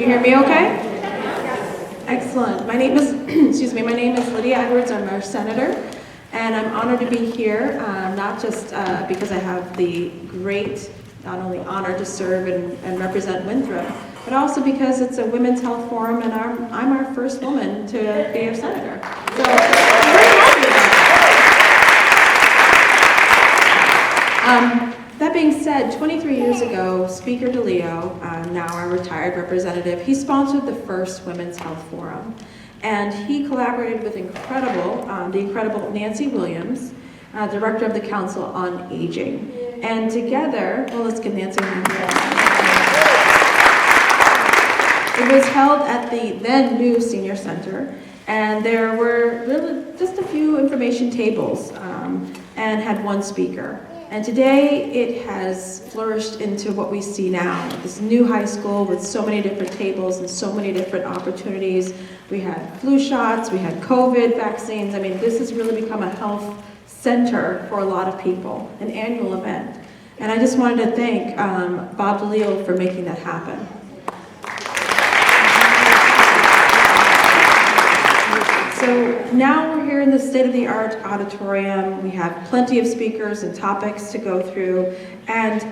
you hear me okay? Excellent. My name is, my name is Lydia Edwards. I'm our senator, and I'm honored to be here, not just because I have the great, not only honor to serve and represent Winthrop, but also because it's a Women's Health Forum, and I'm our first woman to be a senator. So I'm very happy about that. That being said, 23 years ago, Speaker DeLeo, now our retired representative, he sponsored the first Women's Health Forum. And he collaborated with the incredible Nancy Williams, Director of the Council on Aging. And together, well, let's give Nancy a hand. It was held at the then new Senior Center, and there were really just a few information tables and had one speaker. And today it has flourished into what we see now, this new high school with so many different tables and so many different opportunities. We had flu shots, we had COVID vaccines. I mean, this has really become a health center for a lot of people, an annual event. And I just wanted to thank Bob DeLeo for making that happen. So now we're here in the state-of-the-art auditorium. We have plenty of speakers and topics to go through, and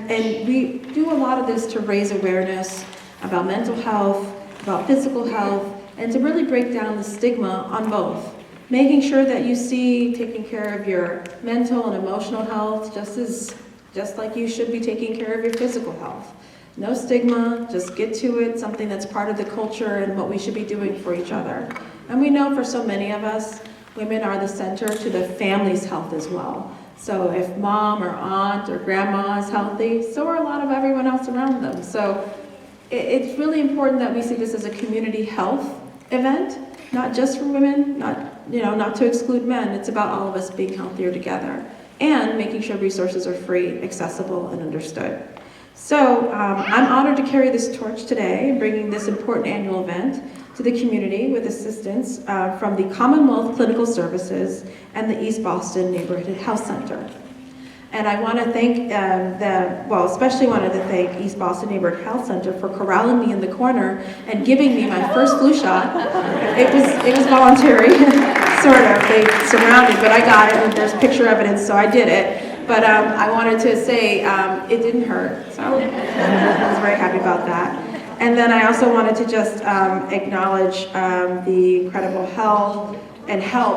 we do a lot of this to raise awareness about mental health, about physical health, and to really break down the stigma on both. Making sure that you see taking care of your mental and emotional health just like you should be taking care of your physical health. No stigma, just get to it, something that's part of the culture and what we should be doing for each other. And we know for so many of us, women are the center to the family's health as well. So if mom or aunt or grandma is healthy, so are a lot of everyone else around them. So it's really important that we see this as a community health event, not just for women, not to exclude men. It's about all of us being healthier together and making sure resources are free, accessible, and understood. So I'm honored to carry this torch today, bringing this important annual event to the community with assistance from the Commonwealth Clinical Services and the East Boston Neighborhood Health Center. And I want to thank especially wanted to thank East Boston Neighborhood Health Center for corralling me in the corner and giving me my first flu shot. It was voluntary, sort of. They surrounded, but I got it, and there's picture evidence, so I did it. But I wanted to say it didn't hurt, so I was very happy about that. And then I also wanted to just acknowledge the incredible help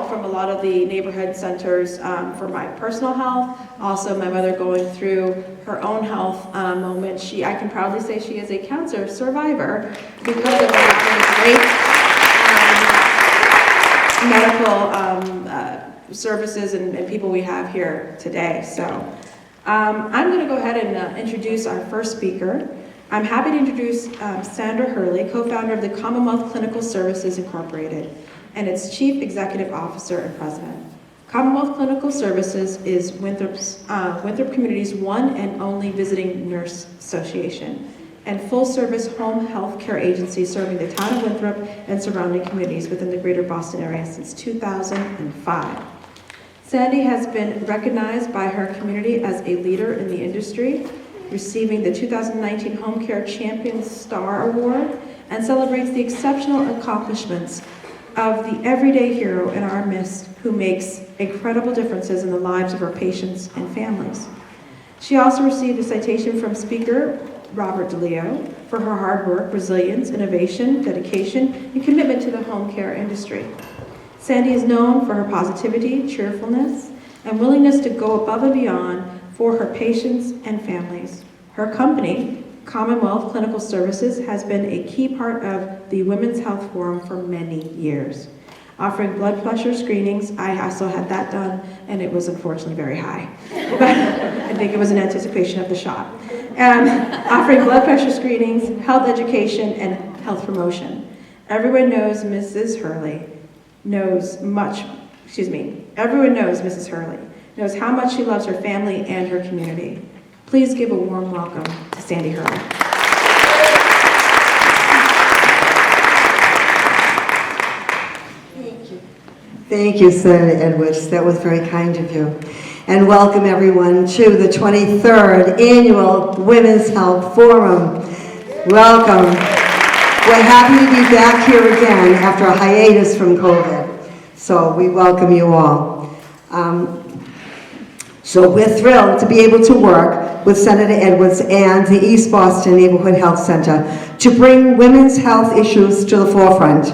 from a lot of the neighborhood centers for my personal health. Also, my mother going through her own health moment. I can proudly say she is a cancer survivor because of the great medical services and people we have here today. So I'm going to go ahead and introduce our first speaker. I'm happy to introduce Sandra Hurley, co-founder of the Commonwealth Clinical Services Incorporated, and its Chief Executive Officer and President. Commonwealth Clinical Services is Winthrop Community's one and only visiting nurse association and full-service home health care agency serving the town of Winthrop and surrounding communities within the greater Boston area since 2005. Sandy has been recognized by her community as a leader in the industry, receiving the 2019 Home Care Champion Star Award, and celebrates the exceptional accomplishments of the everyday hero in our midst who makes incredible differences in the lives of our patients and families. She also received a citation from Speaker Robert DeLeo for her hard work, resilience, innovation, dedication, and commitment to the home care industry. Sandy is known for her positivity, cheerfulness, and willingness to go above and beyond for her patients and families. Her company, Commonwealth Clinical Services, has been a key part of the Women's Health Forum for many years. Offering blood pressure screenings, I also had that done, and it was unfortunately very high. But I think it was in anticipation of the shot. Offering blood pressure screenings, health education, and health promotion. Everyone knows Mrs. Hurley. Everyone knows Mrs. Hurley, knows how much she loves her family and her community. Please give a warm welcome to Sandy Hurley. Thank you. Thank you, Senator Edwards. That was very kind of you. And welcome everyone to the 23rd Annual Women's Health Forum. Welcome. We're happy to be back here again after a hiatus from COVID. So we welcome you all. So we're thrilled to be able to work with Senator Edwards and the East Boston Neighborhood Health Center to bring women's health issues to the forefront.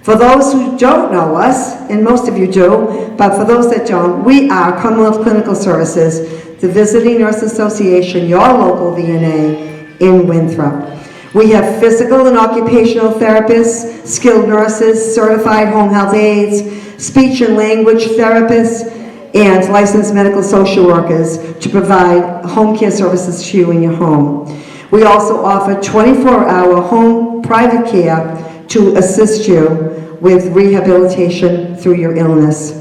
For those who don't know us, and most of you do, but for those that don't, we are Commonwealth Clinical Services, the Visiting Nurse Association, your local VNA in Winthrop. We have physical and occupational therapists, skilled nurses, certified home health aides, speech and language therapists, and licensed medical social workers to provide home care services to you in your home. We also offer 24-hour home private care to assist you with rehabilitation through your illness.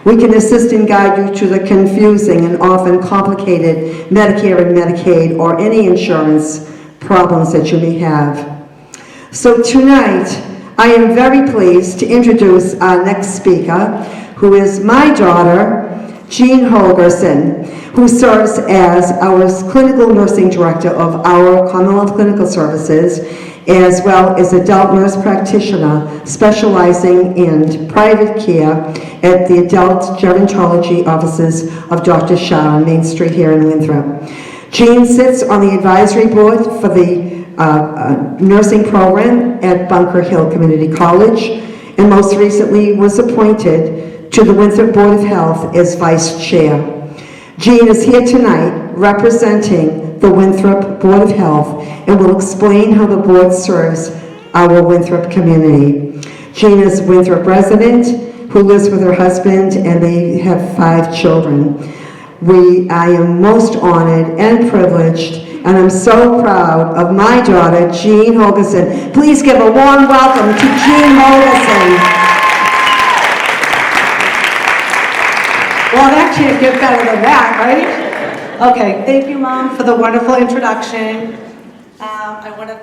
We can assist and guide you to the confusing and often complicated Medicare and Medicaid or any insurance problems that you may have. So tonight, I am very pleased to introduce our next speaker, who is my daughter, Jean Holgerson, who serves as our clinical nursing director of our Commonwealth Clinical Services, as well as adult nurse practitioner specializing in private care at the adult gerontology offices of Dr. Shah on Main Street here in Winthrop. Jean sits on the advisory board for the nursing program at Bunker Hill Community College, and most recently was appointed to the Winthrop Board of Health as vice chair. Jean is here tonight representing the Winthrop Board of Health and will explain how the board serves our Winthrop community. Jean is a Winthrop resident who lives with her husband, and they have 5 children. I am most honored and privileged, and I'm so proud of my daughter, Jean Holgerson. Please give a warm welcome to Jean Holgerson. Well, that can't get better than that, right? Okay, thank you, Mom, for the wonderful introduction. I want to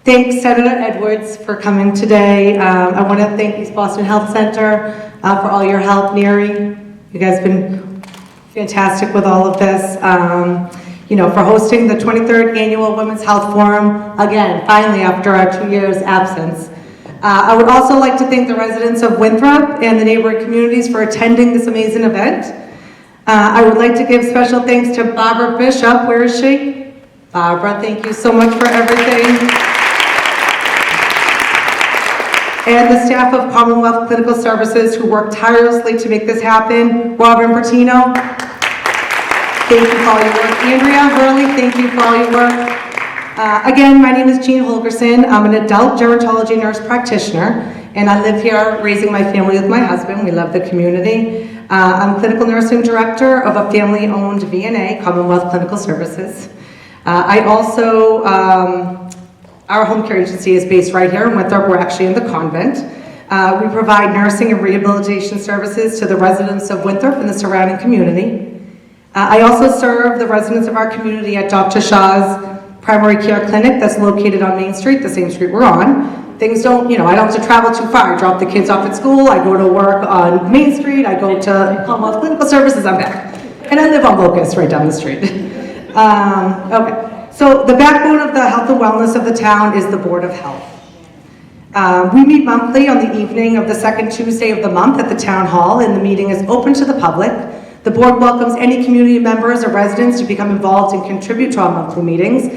thank Senator Edwards for coming today. I want to thank East Boston Health Center for all your help, Neri. You guys have been fantastic with all of this. For hosting the 23rd Annual Women's Health Forum, again, finally after our 2 years absence. I would also like to thank the residents of Winthrop and the neighboring communities for attending this amazing event. I would like to give special thanks to Barbara Bishop. Where is she? Barbara, thank you so much for everything. And the staff of Commonwealth Clinical Services who worked tirelessly to make this happen. Robin Bertino, thank you for all your work. Andrea Hurley, thank you for all your work. Again, my name is Jean Holgerson. I'm an adult gerontology nurse practitioner, and I live here raising my family with my husband. We love the community. I'm clinical nursing director of a family-owned VNA, Commonwealth Clinical Services. I also, our home care agency is based right here in Winthrop. We're actually in the convent. We provide nursing and rehabilitation services to the residents of Winthrop and the surrounding community. I also serve the residents of our community at Dr. Shah's primary care clinic that's located on Main Street, the same street we're on. Things don't, I don't have to travel too far. I drop the kids off at school, I go to work on Main Street, I go to Commonwealth Clinical Services, I'm back. And I live on Locust, right down the street. Okay, so the backbone of the health and wellness of the town is the Board of Health. We meet monthly on the evening of the second Tuesday of the month at the town hall, and the meeting is open to the public. The board welcomes any community members or residents to become involved and contribute to our monthly meetings.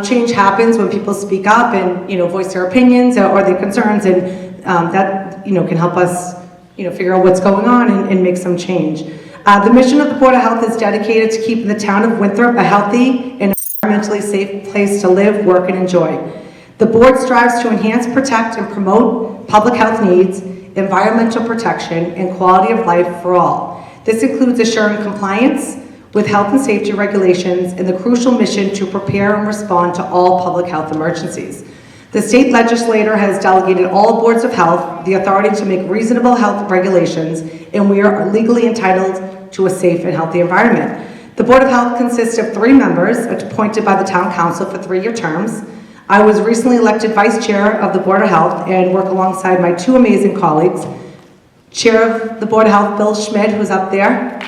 Change happens when people speak up and voice their opinions or their concerns, and that can help us figure out what's going on and make some change. The mission of the Board of Health is dedicated to keeping the town of Winthrop a healthy and environmentally safe place to live, work, and enjoy. The board strives to enhance, protect, and promote public health needs, environmental protection, and quality of life for all. This includes assuring compliance with health and safety regulations and the crucial mission to prepare and respond to all public health emergencies. The state legislature has delegated all boards of health the authority to make reasonable health regulations, and we are legally entitled to a safe and healthy environment. The Board of Health consists of 3 members appointed by the Town Council for 3-year terms. I was recently elected Vice Chair of the Board of Health and work alongside my 2 amazing colleagues, Chair of the Board of Health, Bill Schmidt, who's up there.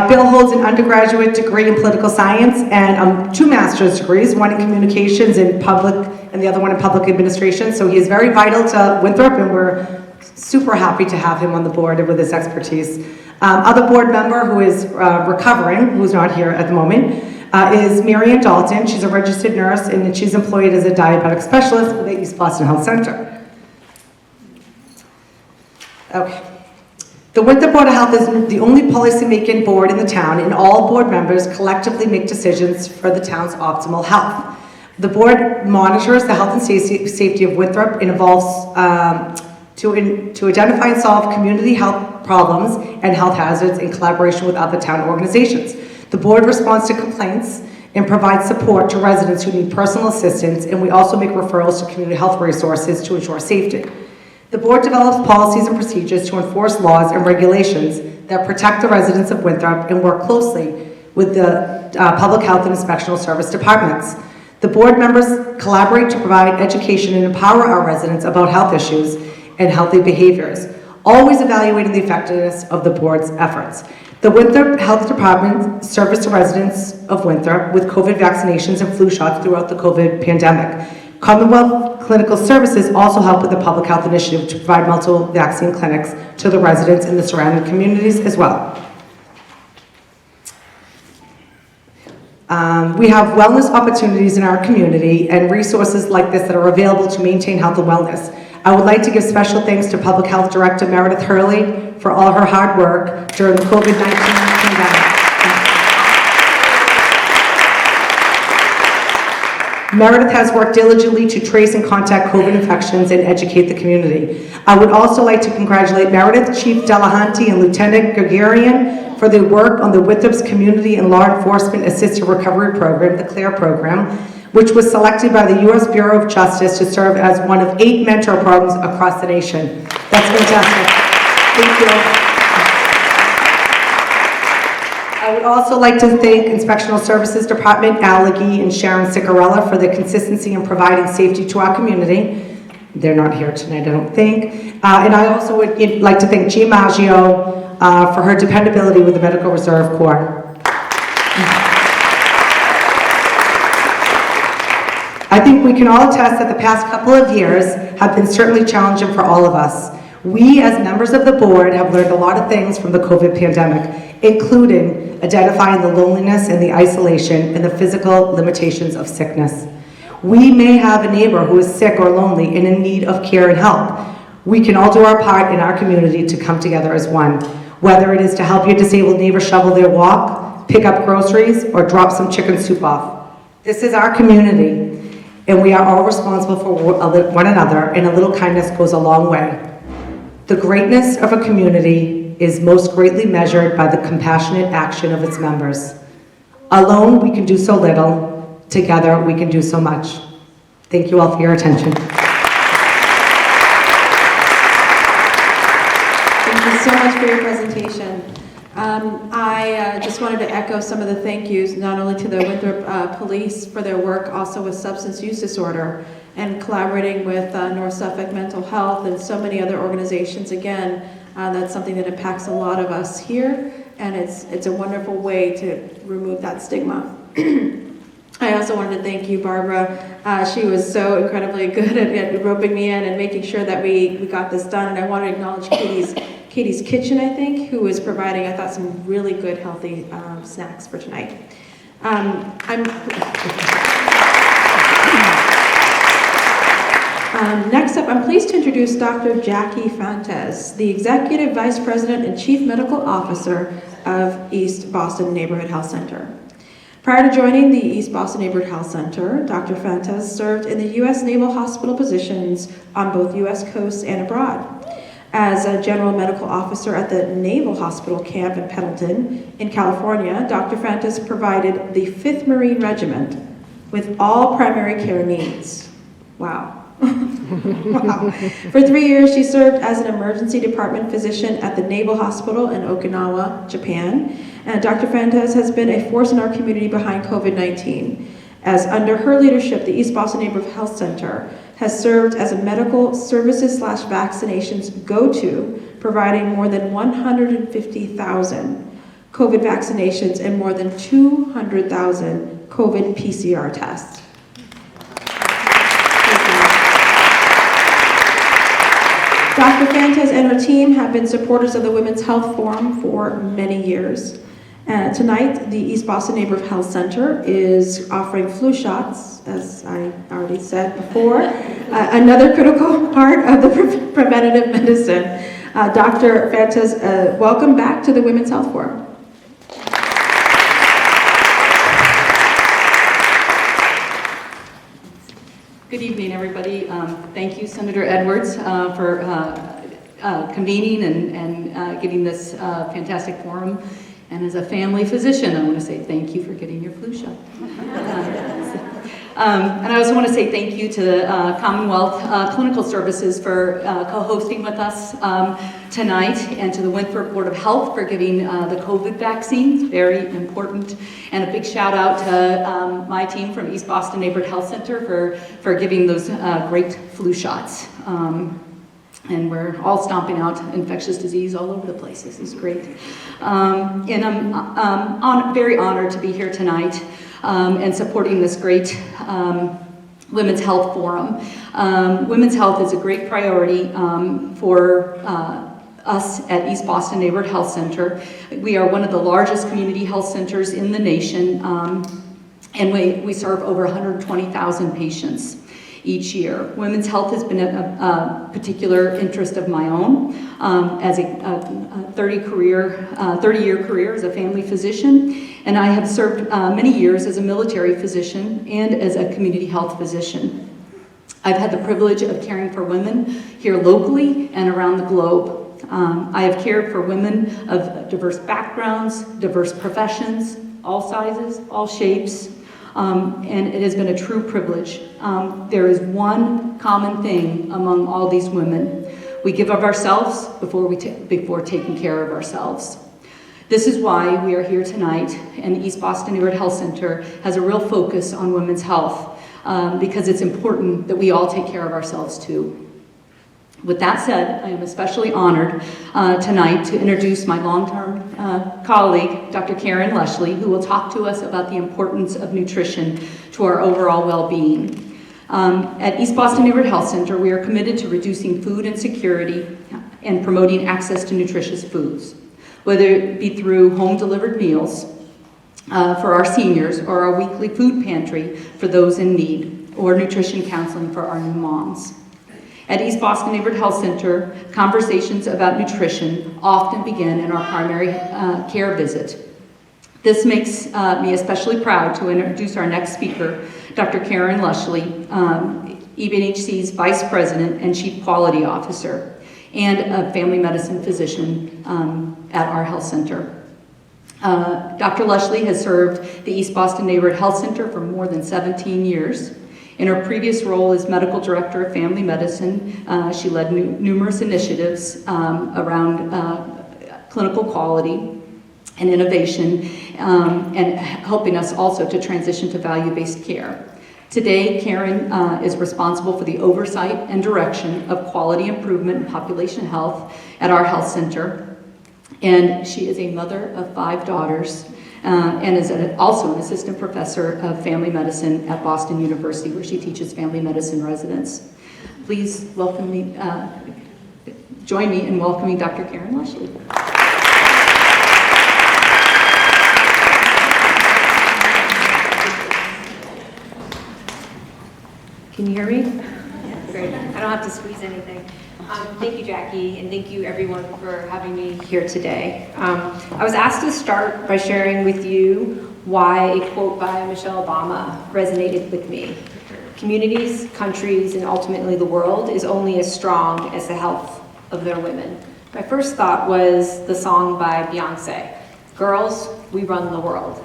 Bill holds an undergraduate degree in political science and 2 master's degrees, one in communications and the other one in public administration. So he is very vital to Winthrop, and we're super happy to have him on the board with his expertise. Other board member who is recovering, who's not here at the moment, is Marianne Dalton. She's a registered nurse, and she's employed as a diabetic specialist for the East Boston Health Center. Okay. The Winthrop Board of Health is the only policy-making board in the town, and all board members collectively make decisions for the town's optimal health. The board monitors the health and safety of Winthrop and involves to identify and solve community health problems and health hazards in collaboration with other town organizations. The board responds to complaints and provides support to residents who need personal assistance, and we also make referrals to community health resources to ensure safety. The board develops policies and procedures to enforce laws and regulations that protect the residents of Winthrop and work closely with the public health and inspectional service departments. The board members collaborate to provide education and empower our residents about health issues and healthy behaviors, always evaluating the effectiveness of the board's efforts. The Winthrop Health Department serviced the residents of Winthrop with COVID vaccinations and flu shots throughout the COVID pandemic. Commonwealth Clinical Services also help with the public health initiative to provide multiple vaccine clinics to the residents in the surrounding communities as well. We have wellness opportunities in our community and resources like this that are available to maintain health and wellness. I would like to give special thanks to Public Health Director Meredith Hurley for all her hard work during the COVID-19 pandemic. Meredith has worked diligently to trace and contact COVID infections and educate the community. I would also like to congratulate Meredith, Chief Delahanty, and Lieutenant Gregorian for their work on the Winthrop's Community and Law Enforcement Assisted Recovery Program, the CLARE program, which was selected by the U.S. Bureau of Justice to serve as one of 8 mentor programs across the nation. That's fantastic. Thank you. I would also like to thank Inspectional Services Department, Al Legee and Sharon Sicarella for their consistency in providing safety to our community. They're not here tonight, I don't think. And I also would like to thank Jean Maggio for her dependability with the Medical Reserve Corps. I think we can all attest that the past couple of years have been certainly challenging for all of us. We, as members of the board, have learned a lot of things from the COVID pandemic, including identifying the loneliness and the isolation and the physical limitations of sickness. We may have a neighbor who is sick or lonely and in need of care and help. We can all do our part in our community to come together as one, whether it is to help your disabled neighbor shovel their walk, pick up groceries, or drop some chicken soup off. This is our community, and we are all responsible for one another, and a little kindness goes a long way. The greatness of a community is most greatly measured by the compassionate action of its members. Alone, we can do so little. Together, we can do so much. Thank you all for your attention. Thank you so much for your presentation. I just wanted to echo some of the thank yous, not only to the Winthrop Police for their work also with substance use disorder and collaborating with North Suffolk Mental Health and so many other organizations. Again, that's something that impacts a lot of us here, and it's a wonderful way to remove that stigma. I also wanted to thank you, Barbara. She was so incredibly good at roping me in and making sure that we got this done. And I want to acknowledge Katie's Kitchen, I think, who is providing, I thought, some really good, healthy snacks for tonight. Next up, I'm pleased to introduce Dr. Jackie Fantes, the Executive Vice President and Chief Medical Officer of East Boston Neighborhood Health Center. Prior to joining the East Boston Neighborhood Health Center, Dr. Fantes served in the U.S. Naval Hospital positions on both U.S. coasts and abroad. As a general medical officer at the Naval Hospital Camp in Pendleton, in California, Dr. Fantes provided the 5th Marine Regiment with all primary care needs. Wow. Wow. For 3 years, she served as an emergency department physician at the Naval Hospital in Okinawa, Japan. And Dr. Fantes has been a force in our community behind COVID-19, as under her leadership, the East Boston Neighborhood Health Center has served as a medical services/vaccinations go-to, providing more than 150,000 COVID vaccinations, and more than 200,000 COVID PCR tests. Dr. Fantes and her team have been supporters of the Women's Health Forum for many years. Tonight, the East Boston Neighborhood Health Center is offering flu shots, as I already said before, another critical part of the preventative medicine. Dr. Fantes, welcome back to the Women's Health Forum. Good evening, everybody. Thank you, Senator Edwards, for convening and giving this fantastic forum. And as a family physician, I want to say thank you for getting your flu shot. And I also want to say thank you to the Commonwealth Clinical Services for co-hosting with us tonight, and to the Winthrop Board of Health for giving the COVID vaccines, very important. And a big shout out to my team from East Boston Neighborhood Health Center for giving those great flu shots. And we're all stomping out infectious disease all over the place. This is great. And I'm very honored to be here tonight and supporting this great Women's Health Forum. Women's health is a great priority for us at East Boston Neighborhood Health Center. We are one of the largest community health centers in the nation, and we serve over 120,000 patients each year. Women's health has been a particular interest of my own as a 30-year career as a family physician, and I have served many years as a military physician and as a community health physician. I've had the privilege of caring for women here locally and around the globe. I have cared for women of diverse backgrounds, diverse professions, all sizes, all shapes, and it has been a true privilege. There is one common thing among all these women. We give of ourselves before taking care of ourselves. This is why we are here tonight, and East Boston Neighborhood Health Center has a real focus on women's health, because it's important that we all take care of ourselves too. With that said, I am especially honored tonight to introduce my long-term colleague, Dr. Karen Leshley, who will talk to us about the importance of nutrition to our overall well-being. At East Boston Neighborhood Health Center, we are committed to reducing food insecurity and promoting access to nutritious foods, whether it be through home-delivered meals for our seniors, or our weekly food pantry for those in need, or nutrition counseling for our new moms. At East Boston Neighborhood Health Center, conversations about nutrition often begin in our primary care visit. This makes me especially proud to introduce our next speaker, Dr. Karen Leshley, EBNHC's Vice President and Chief Quality Officer, and a family medicine physician at our health center. Dr. Leshley has served the East Boston Neighborhood Health Center for more than 17 years. In her previous role as Medical Director of Family Medicine, she led numerous initiatives around clinical quality and innovation, and helping us also to transition to value-based care. Today, Karen is responsible for the oversight and direction of quality improvement in population health at our health center. And she is a mother of 5 daughters, and is also an assistant professor of family medicine at Boston University, where she teaches family medicine residents. Please welcome me, join me in welcoming Dr. Karen Leshley. Can you hear me? Great. I don't have to squeeze anything. Thank you, Jackie, and thank you everyone for having me here today. I was asked to start by sharing with you why a quote by Michelle Obama resonated with me. Communities, countries, and ultimately the world is only as strong as the health of their women. My first thought was the song by Beyonce, "Girls, We Run the World."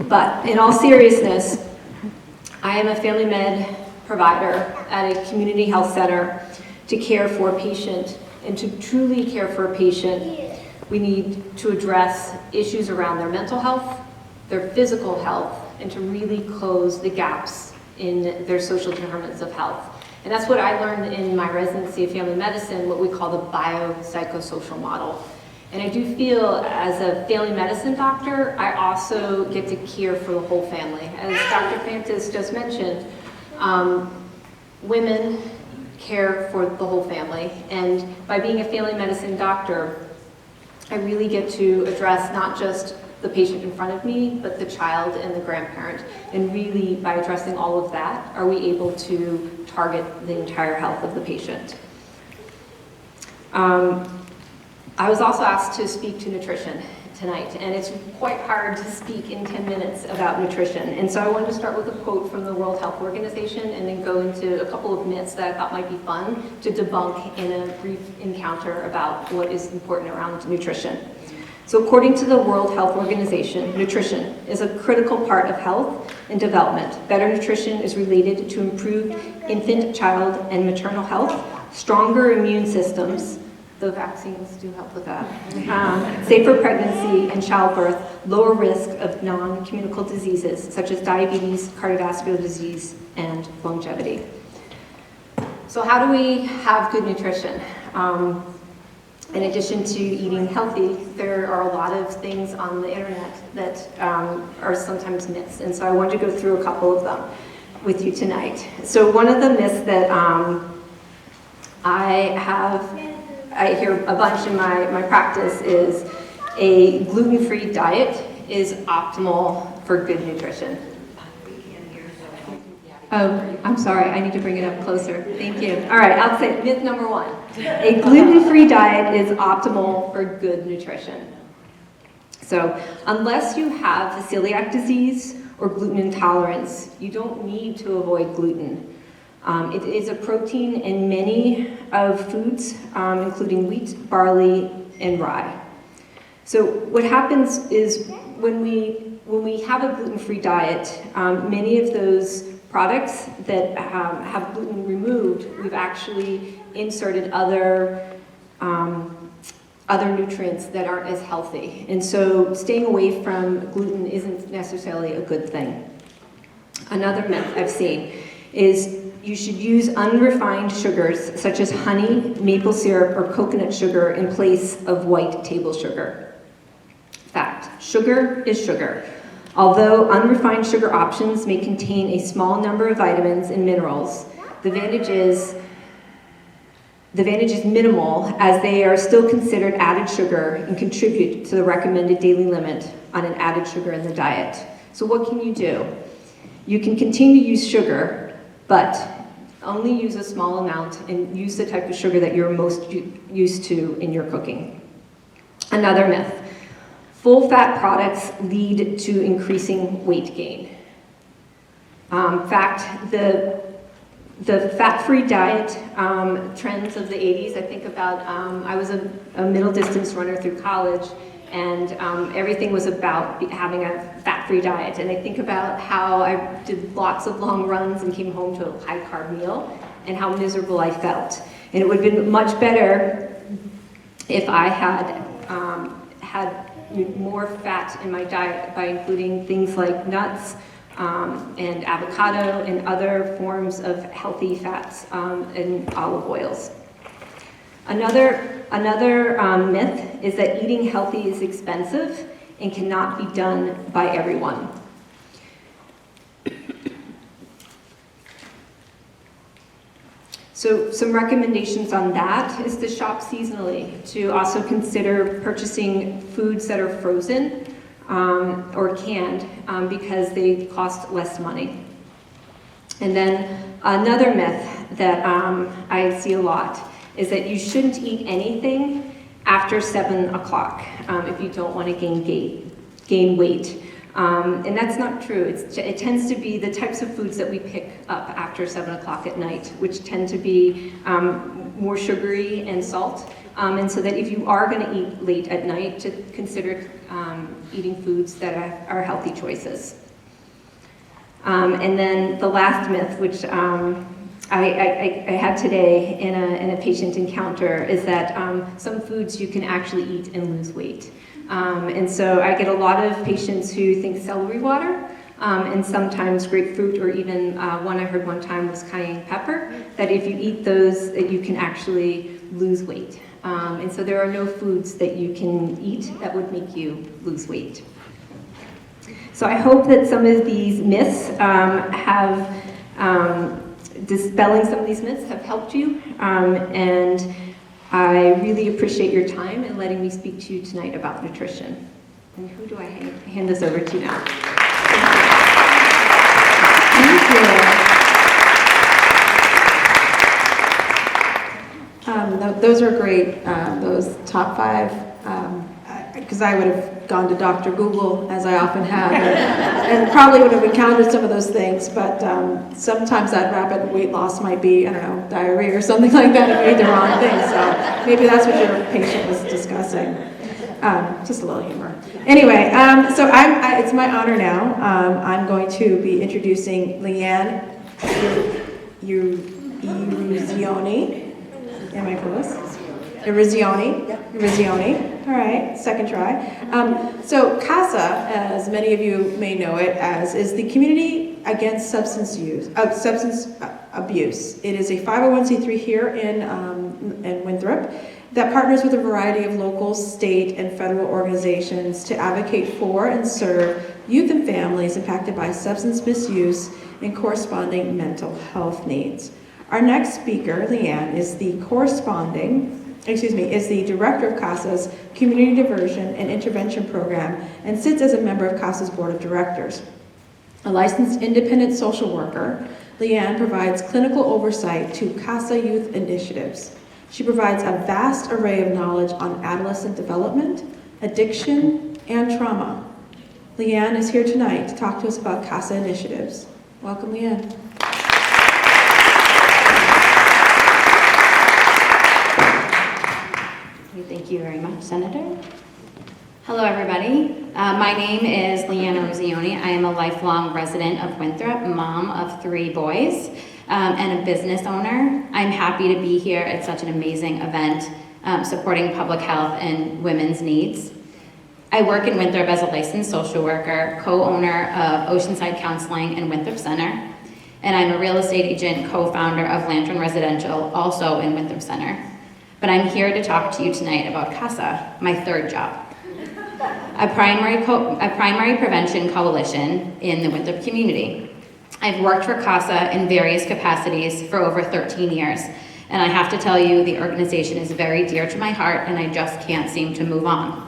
But in all seriousness, I am a family med provider at a community health center. To care for a patient, and to truly care for a patient, we need to address issues around their mental health, their physical health, and to really close the gaps in their social determinants of health. And that's what I learned in my residency of family medicine, what we call the biopsychosocial model. And I do feel, as a family medicine doctor, I also get to care for the whole family. As Dr. Fantis just mentioned, women care for the whole family. And by being a family medicine doctor, I really get to address not just the patient in front of me, but the child and the grandparent. And really, by addressing all of that, are we able to target the entire health of the patient. I was also asked to speak to nutrition tonight, and it's quite hard to speak in 10 minutes about nutrition. And so I wanted to start with a quote from the World Health Organization and then go into a couple of myths that I thought might be fun to debunk in a brief encounter about what is important around nutrition. So according to the World Health Organization, nutrition is a critical part of health and development. Better nutrition is related to improved infant, child, and maternal health, stronger immune systems, the vaccines do help with that, safer pregnancy and childbirth, lower risk of non-communicable diseases such as diabetes, cardiovascular disease, and longevity. So how do we have good nutrition? In addition to eating healthy, there are a lot of things on the internet that are sometimes myths, and so I wanted to go through a couple of them with you tonight. So one of the myths that I hear a bunch in my practice is a gluten-free diet is optimal for good nutrition. Oh, I'm sorry, I need to bring it up closer. Thank you. All right, I'll say myth number one. A gluten-free diet is optimal for good nutrition. So unless you have celiac disease or gluten intolerance, you don't need to avoid gluten. It is a protein in many of foods, including wheat, barley, and rye. So what happens is when we have a gluten-free diet, many of those products that have gluten removed, we've actually inserted other nutrients that aren't as healthy. And so staying away from gluten isn't necessarily a good thing. Another myth I've seen is you should use unrefined sugars such as honey, maple syrup, or coconut sugar in place of white table sugar. Fact, sugar is sugar. Although unrefined sugar options may contain a small number of vitamins and minerals, the advantage is minimal as they are still considered added sugar and contribute to the recommended daily limit on an added sugar in the diet. So what can you do? You can continue to use sugar, but only use a small amount and use the type of sugar that you're most used to in your cooking. Another myth. Full fat products lead to increasing weight gain. Fact, the fat-free diet trends of the 80s, I think about, I was a middle distance runner through college, and everything was about having a fat-free diet. And I think about how I did lots of long runs and came home to a high-carb meal and how miserable I felt. And it would have been much better if I had had more fat in my diet by including things like nuts and avocado and other forms of healthy fats and olive oils. Another myth is that eating healthy is expensive and cannot be done by everyone. So some recommendations on that is to shop seasonally, to also consider purchasing foods that are frozen or canned because they cost less money. And then another myth that I see a lot is that you shouldn't eat anything after 7 o'clock if you don't want to gain weight. And that's not true. It tends to be the types of foods that we pick up after 7 o'clock at night, which tend to be more sugary and salt. And so that if you are going to eat late at night, to consider eating foods that are healthy choices. And then the last myth, which I had today in a patient encounter, is that some foods you can actually eat and lose weight. And so I get a lot of patients who think celery water and sometimes grapefruit, or even one I heard one time was cayenne pepper, that if you eat those, that you can actually lose weight. And so there are no foods that you can eat that would make you lose weight. So I hope that some of these myths dispelling some of these myths have helped you. And I really appreciate your time and letting me speak to you tonight about nutrition. And who do I hand this over to now? Thank you. Those are great, those top 5, because I would have gone to Dr. Google, as I often have, and probably would have encountered some of those things, but sometimes that rapid weight loss might be, I don't know, diarrhea or something like that if you ate the wrong thing, so maybe that's what your patient was discussing. Just a little humor. Anyway, so it's my honor now. I'm going to be introducing Leanne Eruzione. Am I close? Eruzione. All right, second try. So CASA, as many of you may know it as, is the Community Against Substance Abuse. It is a 501c3 here in Winthrop that partners with a variety of local, state, and federal organizations to advocate for and serve youth and families impacted by substance misuse and corresponding mental health needs. Our next speaker, Leanne, is the director of CASA's Community Diversion and Intervention Program and sits as a member of CASA's board of directors. A licensed independent social worker, Leanne provides clinical oversight to CASA youth initiatives. She provides a vast array of knowledge on adolescent development, addiction, and trauma. Leanne is here tonight to talk to us about CASA initiatives. Welcome, Leanne. Thank you very much, Senator. Hello, everybody. My name is Leanne Eruzione. I am a lifelong resident of Winthrop, mom of 3 boys, and a business owner. I'm happy to be here at such an amazing event supporting public health and women's needs. I work in Winthrop as a licensed social worker, co-owner of Oceanside Counseling and Winthrop Center, and I'm a real estate agent, co-founder of Lantern Residential, also in Winthrop Center. But I'm here to talk to you tonight about CASA, my 3rd job, a primary prevention coalition in the Winthrop community. I've worked for CASA in various capacities for over 13 years, and I have to tell you, the organization is very dear to my heart, and I just can't seem to move on.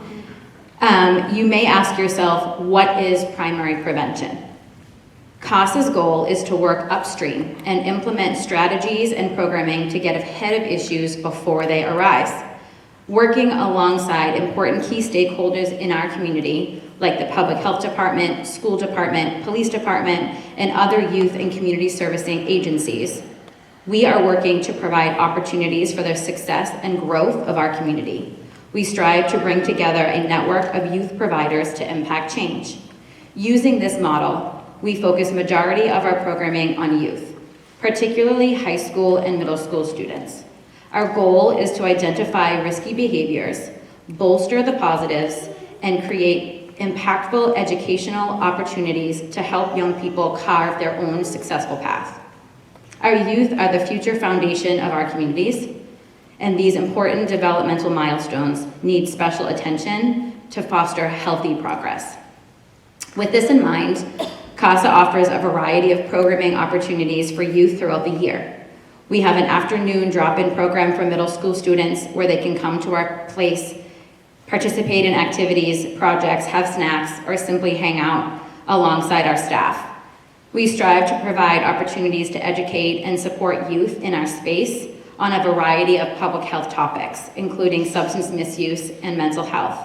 You may ask yourself, what is primary prevention? CASA's goal is to work upstream and implement strategies and programming to get ahead of issues before they arise, working alongside important key stakeholders in our community, like the public health department, school department, police department, and other youth and community servicing agencies. We are working to provide opportunities for the success and growth of our community. We strive to bring together a network of youth providers to impact change. Using this model, we focus majority of our programming on youth, particularly high school and middle school students. Our goal is to identify risky behaviors, bolster the positives, and create impactful educational opportunities to help young people carve their own successful path. Our youth are the future foundation of our communities, and these important developmental milestones need special attention to foster healthy progress. With this in mind, CASA offers a variety of programming opportunities for youth throughout the year. We have an afternoon drop-in program for middle school students where they can come to our place, participate in activities, projects, have snacks, or simply hang out alongside our staff. We strive to provide opportunities to educate and support youth in our space on a variety of public health topics, including substance misuse and mental health.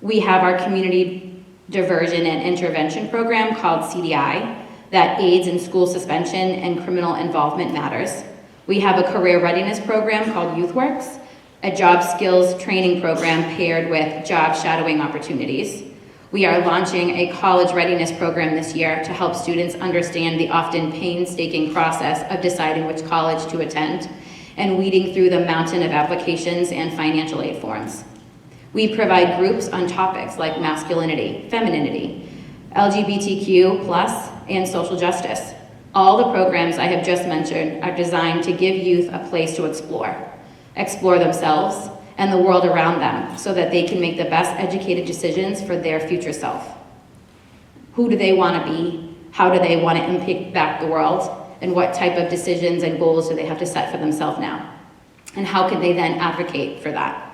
We have our community diversion and intervention program called CDI that aids in school suspension and criminal involvement matters. We have a career readiness program called YouthWorks, a job skills training program paired with job shadowing opportunities. We are launching a college readiness program this year to help students understand the often painstaking process of deciding which college to attend and weeding through the mountain of applications and financial aid forms. We provide groups on topics like masculinity, femininity, LGBTQ+, and social justice. All the programs I have just mentioned are designed to give youth a place to explore. explore themselves and the world around them so that they can make the best educated decisions for their future self. Who do they want to be? How do they want to impact the world? And what type of decisions and goals do they have to set for themselves now? And how can they then advocate for that?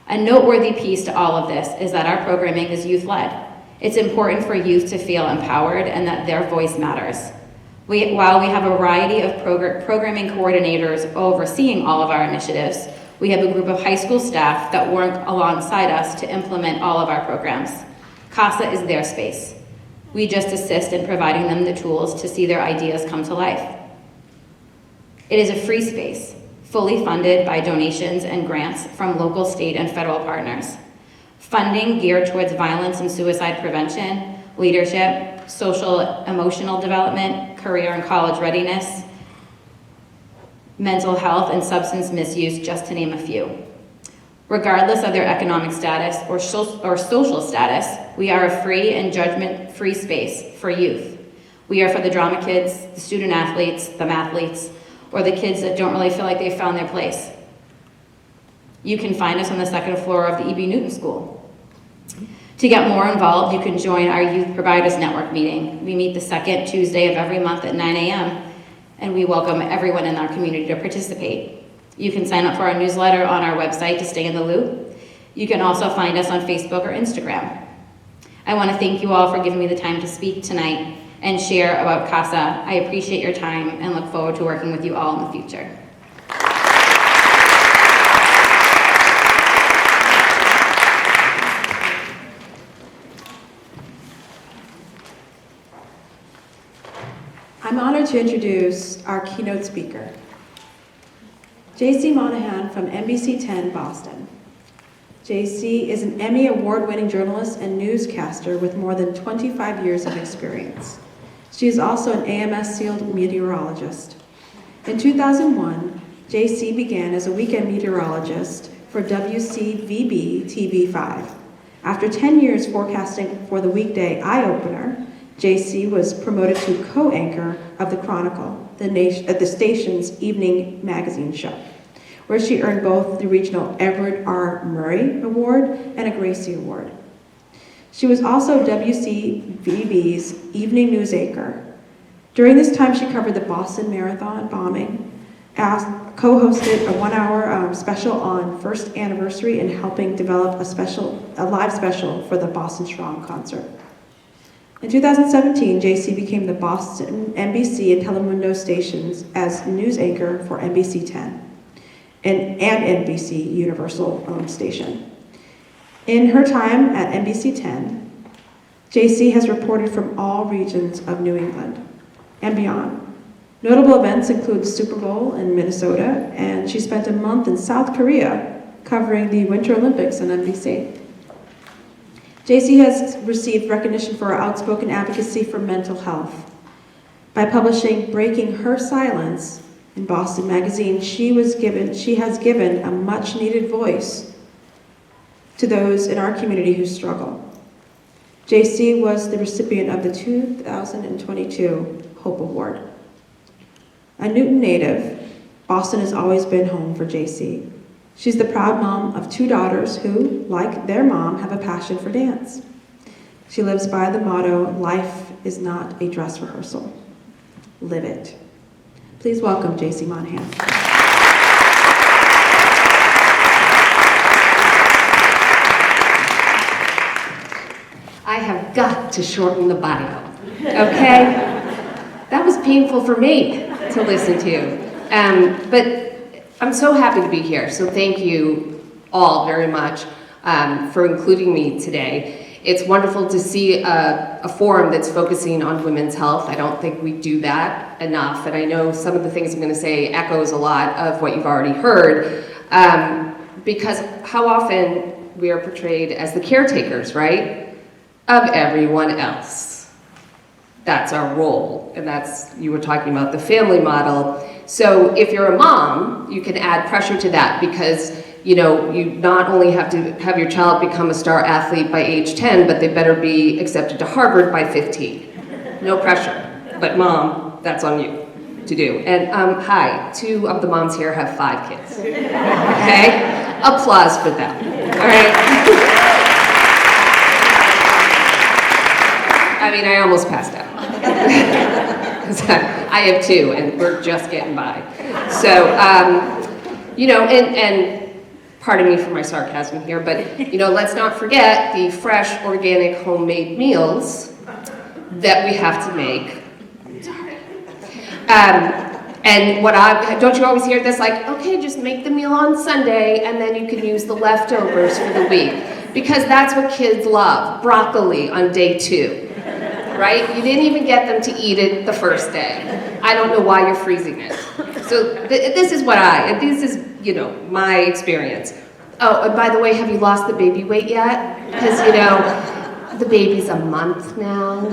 A noteworthy piece to all of this is that our programming is youth-led. It's important for youth to feel empowered and that their voice matters. While we have a variety of programming coordinators overseeing all of our initiatives, we have a group of high school staff that work alongside us to implement all of our programs. CASA is their space. We just assist in providing them the tools to see their ideas come to life. It is a free space, fully funded by donations and grants from local, state, and federal partners. Funding geared towards violence and suicide prevention, leadership, social emotional development, career and college readiness, mental health, and substance misuse, just to name a few. Regardless of their economic status or social status, we are a free and judgment-free space for youth. We are for the drama kids, the student athletes, the mathletes, or the kids that don't really feel like they've found their place. You can find us on the second floor of the E.B. Newton School. To get more involved, you can join our Youth Providers Network meeting. We meet the second Tuesday of every month at 9 a.m., and we welcome everyone in our community to participate. You can sign up for our newsletter on our website to stay in the loop. You can also find us on Facebook or Instagram. I want to thank you all for giving me the time to speak tonight and share about CASA. I appreciate your time and look forward to working with you all in the future. I'm honored to introduce our keynote speaker, J.C. Monahan from NBC 10 Boston. J.C. is an Emmy award-winning journalist and newscaster with more than 25 years of experience. She is also an AMS-sealed meteorologist. In 2001, J.C. began as a weekend meteorologist for WCVB TV5. After 10 years forecasting for the weekday Eye Opener, J.C. was promoted to co-anchor of The Chronicle, the station's evening magazine show, where she earned both the regional Edward R. Murray Award and a Gracie Award. She was also WCVB's evening news anchor. During this time, she covered the Boston Marathon bombing, co-hosted a one-hour special on first anniversary and helping develop a live special for the Boston Strong concert. In 2017, J.C. became the Boston, NBC, and Telemundo stations as news anchor for NBC 10 and NBC Universal station. In her time at NBC 10, J.C. has reported from all regions of New England and beyond. Notable events include the Super Bowl in Minnesota, and she spent a month in South Korea covering the Winter Olympics on NBC. J.C. has received recognition for her outspoken advocacy for mental health. By publishing Breaking Her Silence in Boston Magazine, she has given a much-needed voice to those in our community who struggle. J.C. was the recipient of the 2022 Hope Award. A Newton native, Boston has always been home for J.C. She's the proud mom of 2 daughters who, like their mom, have a passion for dance. She lives by the motto, life is not a dress rehearsal. Live it. Please welcome J.C. Monahan. I have got to shorten the bio, okay? That was painful for me to listen to. But I'm so happy to be here, so thank you all very much for including me today. It's wonderful to see a forum that's focusing on women's health. I don't think we do that enough, and I know some of the things I'm going to say echoes a lot of what you've already heard, because how often we are portrayed as the caretakers, right, of everyone else. That's our role, and that's, you were talking about the family model. So if you're a mom, you can add pressure to that because, you know, you not only have to have your child become a star athlete by age 10, but they better be accepted to Harvard by 15. No pressure. But mom, that's on you. to do. And hi, 2 of the moms here have 5 kids. Okay? Applause for them. All right? I mean, I almost passed out. I have 2, and we're just getting by. So, you know, and pardon me for my sarcasm here, but, you know, let's not forget the fresh, organic, homemade meals that we have to make. Sorry. And don't you always hear this, like, okay, just make the meal on Sunday, and then you can use the leftovers for the week. Because that's what kids love, broccoli on day 2, right? You didn't even get them to eat it the first day. I don't know why you're freezing it. So this is, you know, my experience. Oh, and by the way, have you lost the baby weight yet? Because, you know, the baby's a month now.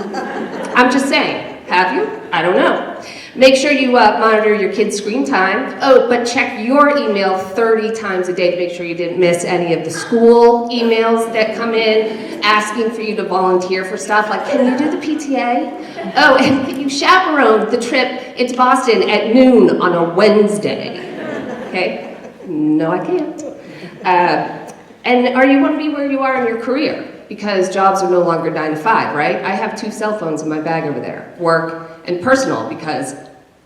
I'm just saying, have you? I don't know. Make sure you monitor your kids' screen time. Oh, but check your email 30 times a day to make sure you didn't miss any of the school emails that come in asking for you to volunteer for stuff like, can you do the PTA? Oh, and can you chaperone the trip into Boston at noon on a Wednesday? Okay? No, I can't. And are you want to be where you are in your career? Because jobs are no longer 9 to 5, right? I have 2 cell phones in my bag over there, work and personal, because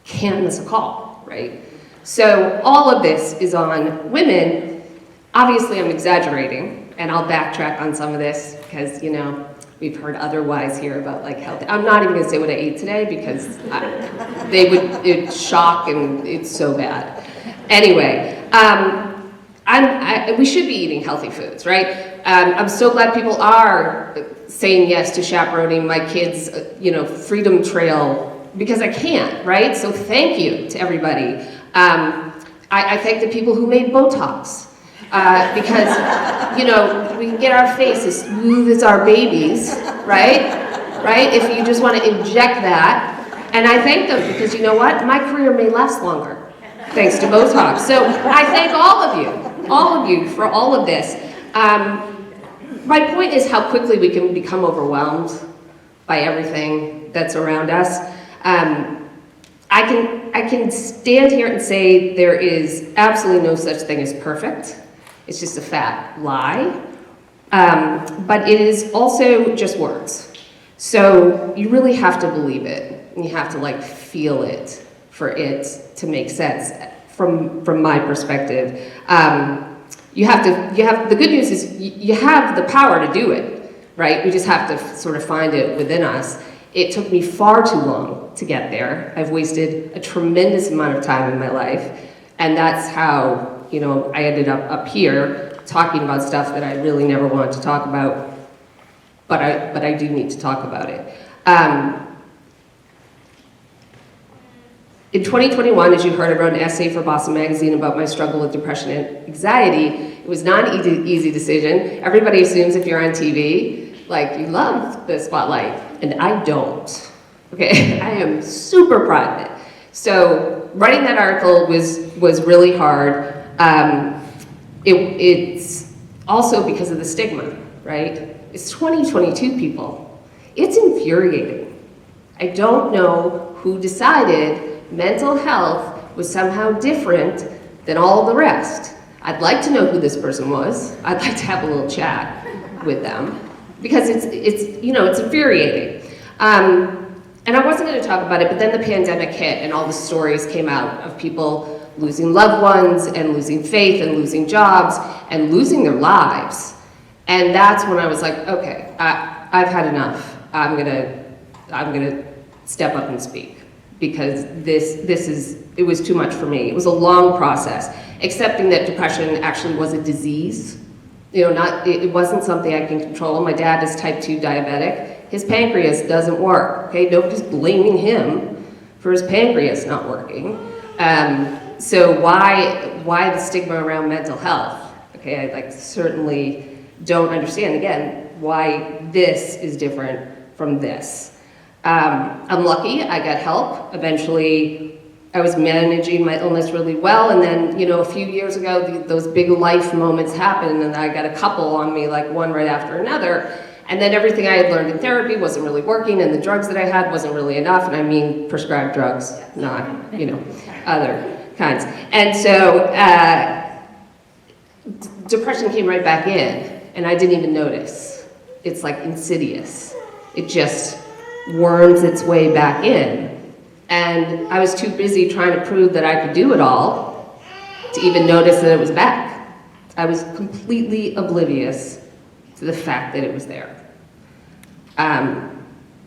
can't miss a call, right? So all of this is on women. Obviously, I'm exaggerating, and I'll backtrack on some of this because, you know, we've heard otherwise here about like health. I'm not even gonna say what I ate today because it'd shock and it's so bad. Anyway, we should be eating healthy foods, right? I'm so glad people are saying yes to chaperoning my kids, you know, Freedom Trail, because I can't, right? So thank you to everybody. I thank the people who made Botox, because, you know, we can get our face as smooth as our babies, right? Right? If you just want to inject that. And I thank them because, you know what? My career may last longer, thanks to Botox. So I thank all of you for all of this. My point is how quickly we can become overwhelmed by everything that's around us. I can stand here and say there is absolutely no such thing as perfect. It's just a fat lie. But it is also just words. So you really have to believe it. And you have to like feel it for it to make sense from my perspective. The good news is you have the power to do it, right? We just have to sort of find it within us. It took me far too long to get there. I've wasted a tremendous amount of time in my life, and that's how, you know, I ended up here talking about stuff that I really never wanted to talk about, but I do need to talk about it. In 2021, as you heard, I wrote an essay for Boston Magazine about my struggle with depression and anxiety. It was not an easy decision. Everybody assumes if you're on TV, like you love the spotlight, and I don't. Okay, I am super proud of it. So writing that article was really hard. It's also because of the stigma, right? It's 2022, people. It's infuriating. I don't know who decided mental health was somehow different than all the rest. I'd like to know who this person was. I'd like to have a little chat with them because it's you know, it's infuriating. And I wasn't going to talk about it, but then the pandemic hit and all the stories came out of people losing loved ones and losing faith and losing jobs and losing their lives. And that's when I was like, okay, I've had enough. I'm gonna step up and speak. Because it was too much for me. It was a long process. Accepting that depression actually was a disease. You know, it wasn't something I can control. My dad is type 2 diabetic. His pancreas doesn't work, okay? Nobody's blaming him for his pancreas not working. So why the stigma around mental health? Okay, I certainly don't understand, again, why this is different from this. I'm lucky, I got help. Eventually, I was managing my illness really well, and then, you know, a few years ago, those big life moments happened, and I got a couple on me, like one right after another, And then everything I had learned in therapy wasn't really working, and the drugs that I had wasn't really enough, and I mean prescribed drugs, not, other kinds. And so depression came right back in, and I didn't even notice. It's like insidious. It just worms its way back in. And I was too busy trying to prove that I could do it all to even notice that it was back. I was completely oblivious to the fact that it was there.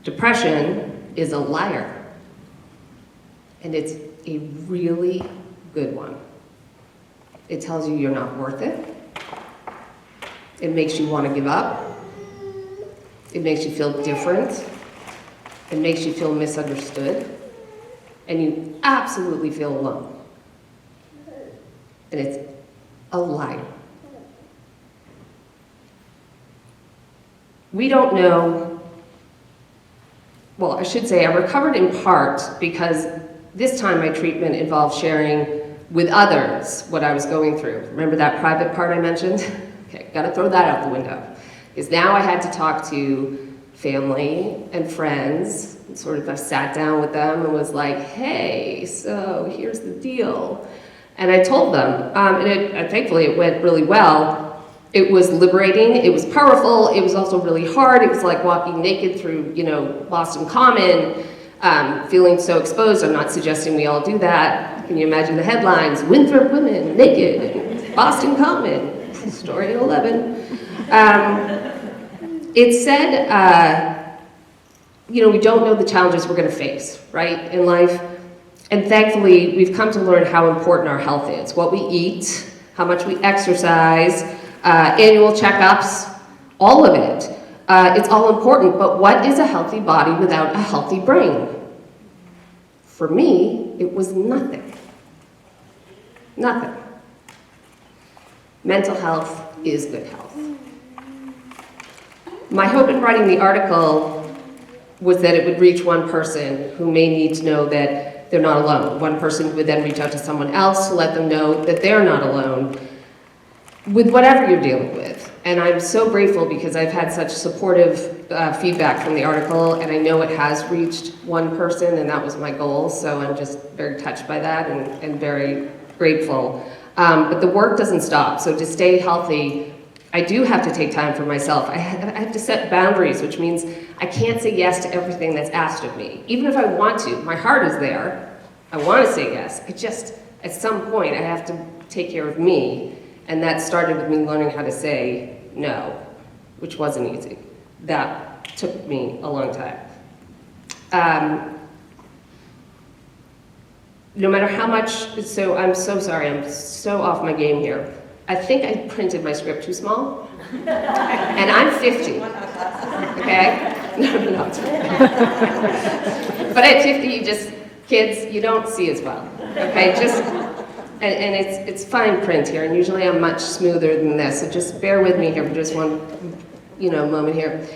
Depression is a liar, and it's a really good one. It tells you you're not worth it. It makes you want to give up. It makes you feel different. It makes you feel misunderstood. And you absolutely feel alone. And it's a liar. We don't know, well, I should say I recovered in part because this time my treatment involved sharing with others what I was going through. Remember that private part I mentioned? Okay, gotta throw that out the window. Because now I had to talk to family and friends, and sort of I sat down with them and was like, hey, so here's the deal. And I told them, and thankfully it went really well. It was liberating, it was powerful, it was also really hard. It was like walking naked through, Boston Common, feeling so exposed. I'm not suggesting we all do that. Can you imagine the headlines? Winthrop women naked in Boston Common, story at 11. It said, we don't know the challenges we're gonna face, right, in life. And thankfully, we've come to learn how important our health is, what we eat, how much we exercise, annual checkups, all of it. It's all important, but what is a healthy body without a healthy brain? For me, it was nothing. Nothing. Mental health is good health. My hope in writing the article was that it would reach one person who may need to know that they're not alone. One person would then reach out to someone else to let them know that they're not alone with whatever you're dealing with. And I'm so grateful because I've had such supportive feedback from the article, and I know it has reached one person, and that was my goal, so I'm just very touched by that and very grateful. But the work doesn't stop, so to stay healthy, I do have to take time for myself. I have to set boundaries, which means I can't say yes to everything that's asked of me. Even if I want to, my heart is there. I want to say yes. I just, at some point, I have to take care of me. And that started with me learning how to say no, which wasn't easy. That took me a long time. No matter how much, so I'm so sorry, I'm so off my game here. I think I printed my script too small, and I'm 50, okay? No. But at 50, kids, you don't see as well, okay? And it's fine print here, and usually I'm much smoother than this, so just bear with me here for just one, moment here.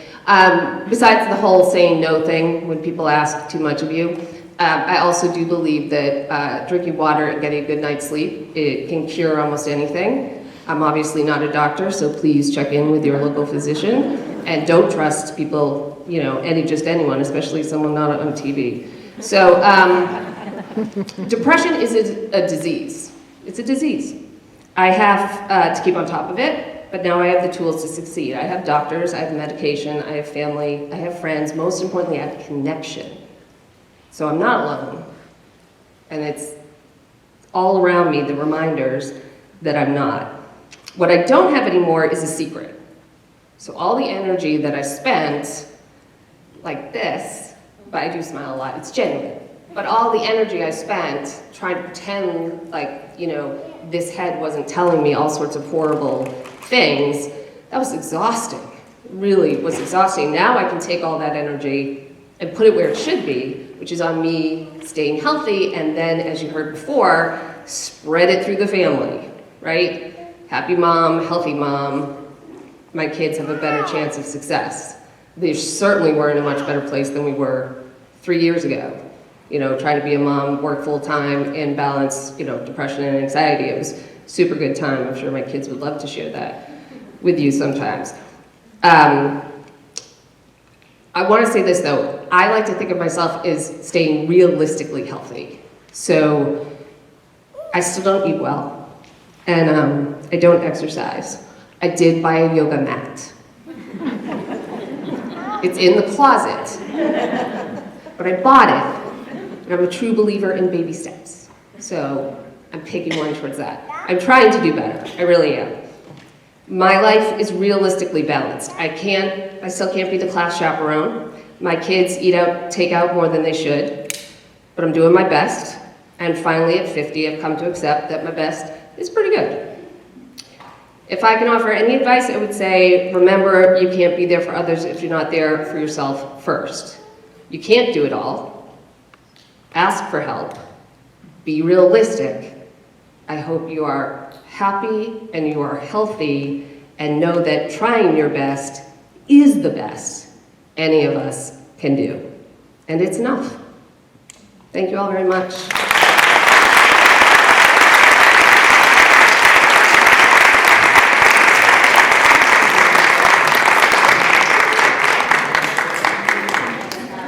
Besides the whole saying no thing when people ask too much of you, I also do believe that drinking water and getting a good night's sleep, it can cure almost anything. I'm obviously not a doctor, so please check in with your local physician, and don't trust people, anyone, especially someone not on TV. So, depression is a disease. It's a disease. I have to keep on top of it, but now I have the tools to succeed. I have doctors, I have medication, I have family, I have friends. Most importantly, I have connection. So I'm not alone. And it's all around me, the reminders that I'm not. What I don't have anymore is a secret. So all the energy that I spent, like this, but I do smile a lot, it's genuine. But all the energy I spent trying to pretend like, this head wasn't telling me all sorts of horrible things, that was exhausting. It really was exhausting. Now I can take all that energy and put it where it should be, which is on me staying healthy, and then, as you heard before, spread it through the family, right? Happy mom, healthy mom, my kids have a better chance of success. They certainly were in a much better place than we were 3 years ago. Trying to be a mom, work full time, and balance, depression and anxiety. It was a super good time. I'm sure my kids would love to share that with you sometimes. I want to say this though, I like to think of myself as staying realistically healthy. So I still don't eat well, and I don't exercise. I did buy a yoga mat. It's in the closet, but I bought it, and I'm a true believer in baby steps. So I'm taking one towards that. I'm trying to do better, I really am. My life is realistically balanced. I still can't be the class chaperone. My kids eat out, take out more than they should, but I'm doing my best. And finally at 50, I've come to accept that my best is pretty good. If I can offer any advice, I would say, remember, you can't be there for others if you're not there for yourself first. You can't do it all. Ask for help. Be realistic. I hope you are happy and you are healthy, and know that trying your best is the best any of us can do. And it's enough. Thank you all very much.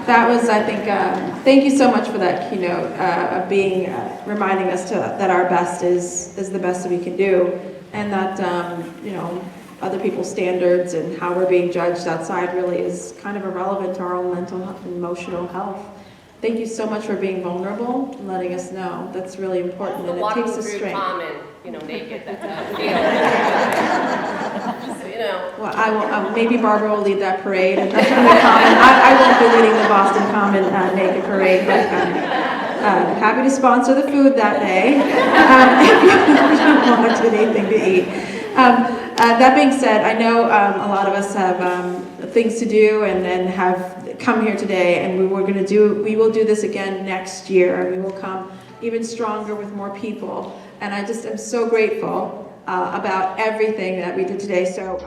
That was, I think, thank you so much for that keynote, of being, reminding us that our best is the best that we can do, and that, you know, other people's standards and how we're being judged outside really is kind of irrelevant to our own mental and emotional health. Thank you so much for being vulnerable and letting us know. That's really important, and it takes a strength. Common, you know, naked, that's how I feel. So, you know. Well, I will, maybe Barbara will lead that parade, and that's really common. I won't be leading the Boston Common naked parade, but happy to sponsor the food that day if you wanted anything to eat. That being said, I know a lot of us have things to do and have come here today, and we will do this again next year. We will come even stronger with more people, and I just am so grateful about everything that we did today. So.